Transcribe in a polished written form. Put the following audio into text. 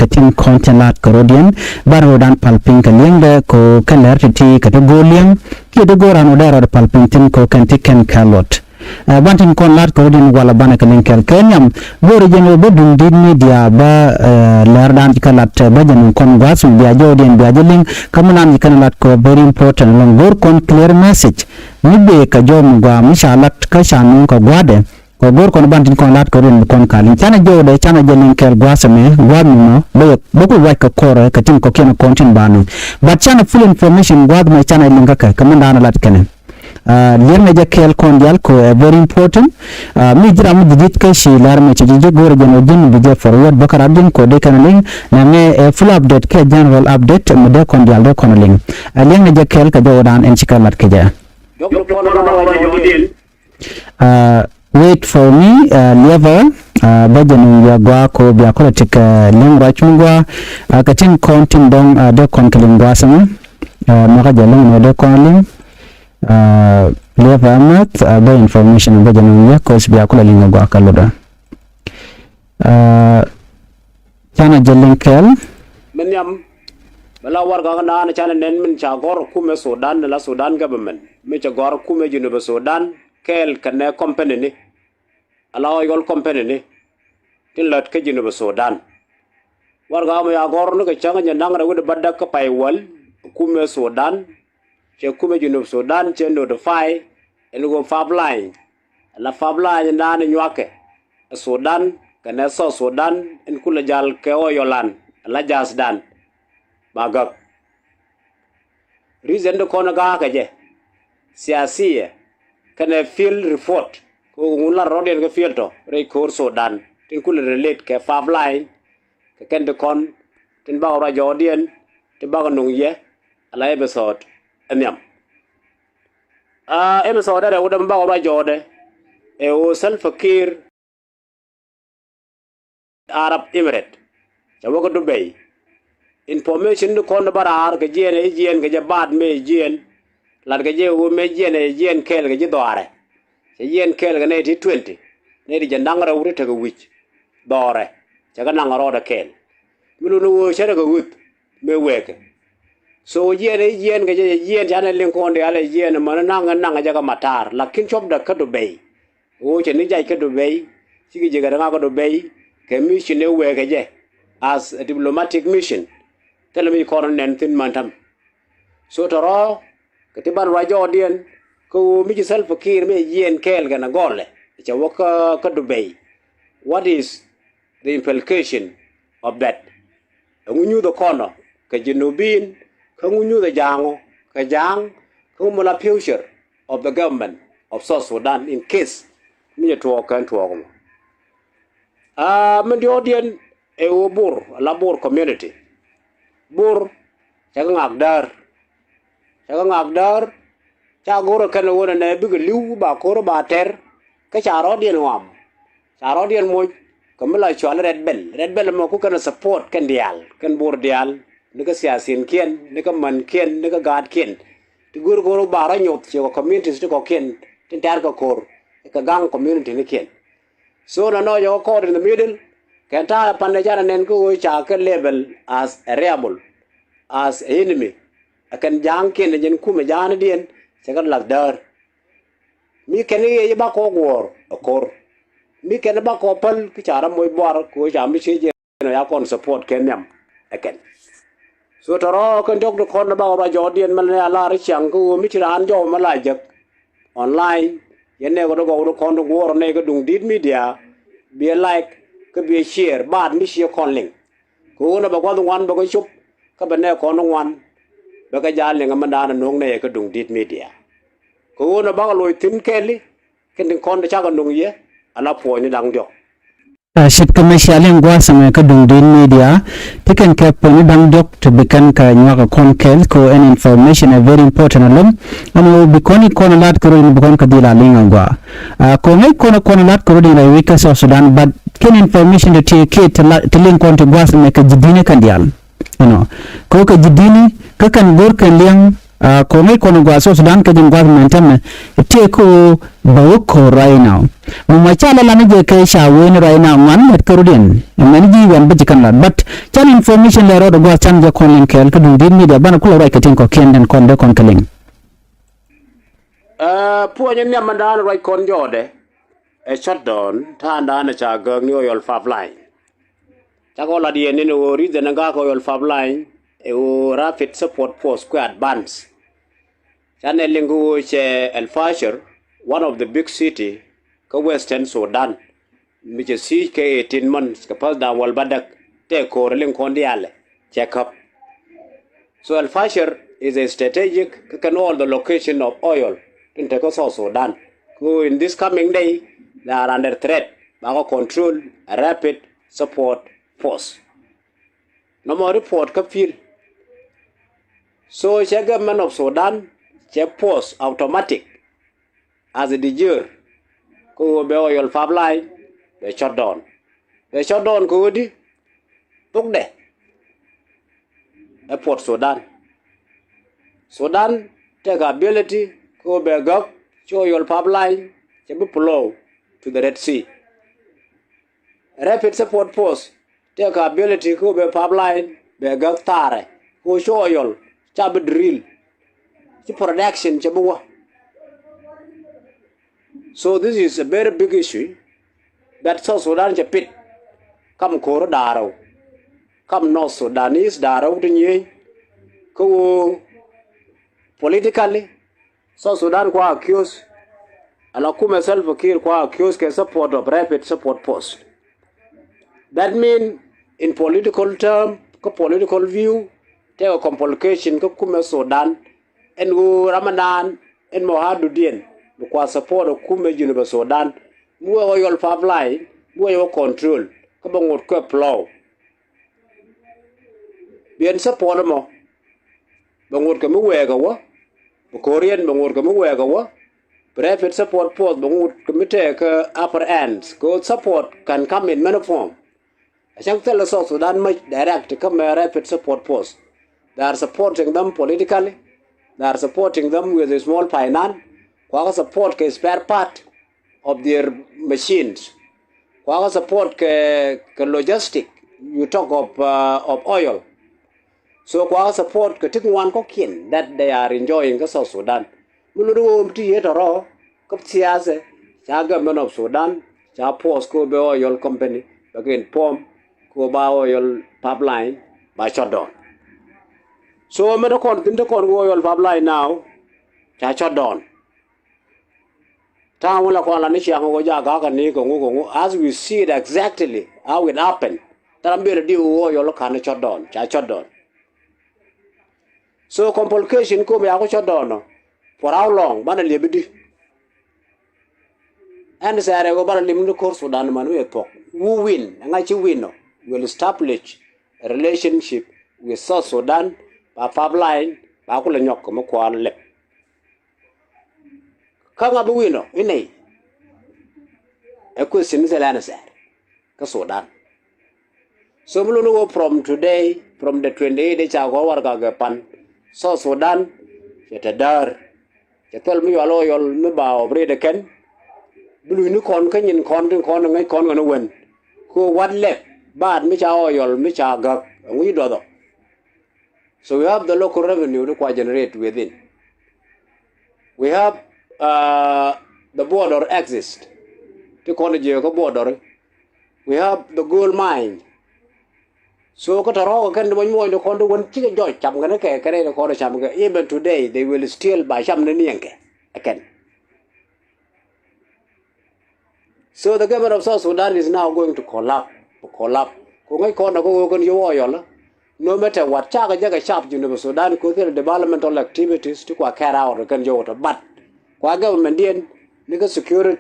katin kontenlat korodian barodan palping ka Lienge ko kalerti kategolian ki de goran odero palping tin ko kantiken kalot bantin kon lat korodian wala bana kanin kel kenyam bore jeno bedun din media ba lerdan kalat bajan kon gasum biya jodien biya jeling kamunan kalat ko very important long bor kon clear message nibe ka jom gwa mishalat ka shanu ka gwade ko gor kon bantin kon lat korin kon kalin chana jode chana jeling kel gwasame gwamno boko waka kore katin ko kena content banu but chana full information gwadme chana linga ka kamanda na lat kenen Lienge ja kel kondial ko very important mi jira mu didit ka shi lar me chiji gor jeno jin bije forward bakar adin ko de kanaling na me full update ke general update mu de kondial de konaling Lienge ja kel ka jodan en chikalat ke ja wait for me never bajanu ya gwa ko bia ko tik lingwa chungwa katin kontin dong de konkaling gwa sama maka jalung no de konaling level amat ba information bajanu ya ko bia ko lingwa gwa kaloda chana jalung kel menyam bala warga na chana nen min cha gor kume Sudan la Sudan government me cha gor kume jinu Sudan kel kane company ni ala yol company ni tin lat ke jinu Sudan warga ma ya gor no ke changa nyang ra wud badda ka paywal kume Sudan che kume jinu Sudan che notify en go fabline la fabline na ni nywake Sudan kane so Sudan en kula jal ke o yolan la jasdan bagak reason de kono ga ka je siasiye kana field report ko ngula rodien ga field to re kor Sudan tin kul relate ke fabline ke ken de kon tin ba ra jodien te ba nung ye ala episode anyam episode da udam ba ra jode e o self kiir Arab Emirate jawo ko Dubai information de kon barar ke jiɛɛn ke jabad me jiɛɛn lar ke je wo me jiɛɛn kel ke doare jiɛɛn kel ke ne ti 20 ne di jandang ra wuri te ke wich dore ja ga nang ro da kel mulu no wo chere ke wut me weke so jiɛɛn ke jiɛɛn jana len kon de ale jiɛɛn man nang ja ga matar lakin chob da ka do bay wo che ni jai ke do bay sigi je ga nga ko do bay ke mission ne weke je as a diplomatic mission tell me koron nen tin mantam so toro ketiban rajo dien ko mi self kiir me yen kel gana gole cha waka ka Dubai what is the implication of that ngunyu the corner ka jinubin ka ngunyu the jango ka jang ko mula future of the government of South Sudan in case mi to kan to ko men dien e obur labor community bur chaga ngagdar cha goro kan wona ne bi liu ba ko ba ter ka charo dien wam charo dien mo kamla chwal red bell mo ku kan support kan dial kan bur dial ne ka siasin kien ne ka man kien ne ka gad kien ti goro ba ra nyot che communities ko kien tin tar ka kor ka gang community ne kien so no yo ko in the middle kanta pandajana nen ko cha ka label as a rebel as enemy akan jang ken jen kuma jana dien sagar lagdar mi ken ye ba ko gor akor mi ken ba ko pal ki chara moy bor ko jam mi che no ya kon support ken yam akan so taro kan dok kon ba ba jodien man ya la ri chang ko mi chiran jo ma la jak online yene ko kon gor ne ko dung dit media be like ko be share bad mi share calling ko na ba ko wan ba ko chup ka bane ko no wan ba ka jale nga mandana nong ne ko dung dit media ko na ba lo tin kelli ken kon da cha ko nong ye ala po ni dang jo ship commercial gwa sama ka dung dit media tiken ka po ni dang jok to bekan ka nywa ka kon kel ko an information a very important alum amo bikoni kon lat ko ni bikon ka dila linga gwa ko ngai kon lat ko ni la wika South Sudan but ken information to take to link on to gwa sama ka jidine kan dial ko ka jidini ka kan gor kan liang ko ngai kono gwa South Sudan ka jin government am te ko bawko right now ma chala la nije ke shawen right now man met karudin man ji wan bijikan la but chan information le ro gwa chan je kon kel ka dun din media bana kula right ka tin ko kenden kon de kon kaling po nyen ne mandan right kon jode e shutdown ta ndana cha gang ni oil pipeline cha ko la die ni no reason nga ko oil pipeline e o rapid support force ko advance channel lingu che El Fasher, one of the big city ka western Sudan which is siege ka 18 months ka pas da wal badak te ko ling kondiale check up. So El Fasher is a strategic can all the location of oil in South Sudan. Who in this coming day they are under threat by control a rapid support force. No more report ka feel. So the government of Sudan check post automatic as a dijur ko be oil pipeline they shut down ko di tuk de airport Sudan take ability ko be gov oil pipeline che be flow to the Red Sea. Rapid support force take ability ko be pipeline be gov tare ko oil cha be drill production. So this is a very big issue that South Sudan pit come Koro Daro, come North Sudanese Daro to ko politically South Sudan kwa accused and Akuma self-kiir kwa accused ke support of rapid support force. That means in political term, political view, there are complication kuma Sudan and go Ramadan and Mohaduddin because support of Kume University Sudan, more oil pipeline, more your control, come on with cup law. Bien support mo, bangur kamu wega Korean bangur kamu wega private support force bangur kamu take upper ends. Good support can come in many form. I think tell us also that much direct to come a rapid support force. They are supporting them politically. They are supporting them with a small finance. Kwa support ke spare part of their machines. Kwa support ke logistic. You talk of oil. So kwa support ke tik one kokin that they are enjoying the South Sudan. Mulu mti yetaro kap siase cha government of Sudan cha post ko be oil company again pom ko ba oil pipeline by shutdown. So I'm going to oil pipeline now. Shut down. As we see it exactly how it happened, that I'm going to do oil can shut down. Shut down. So complication come shut down. For how long? But liberty. And say I go back to course Sudan man we talk. Who win? And I win. Will establish a relationship with South Sudan. Pipeline, ba ko la nyok mo ko lep ka nga bu wino inay e ko sin zelana sa ka Sudan. So we go from today, from the 28 cha go war ga pan South Sudan yeta dar yetel mi walo yol mi ba obre de ken bulu ni kon ka nyin kon ngai kon no wen ko wat lep bad mi cha oyol mi cha ga ngi do. So we have the local revenue to generate within. We have the border exist. To border. We have the gold mine. So even today they will steal by again. So the government of South Sudan is now going to collapse. No matter what jaga sharp University Sudan could developmental activities to carry out but government security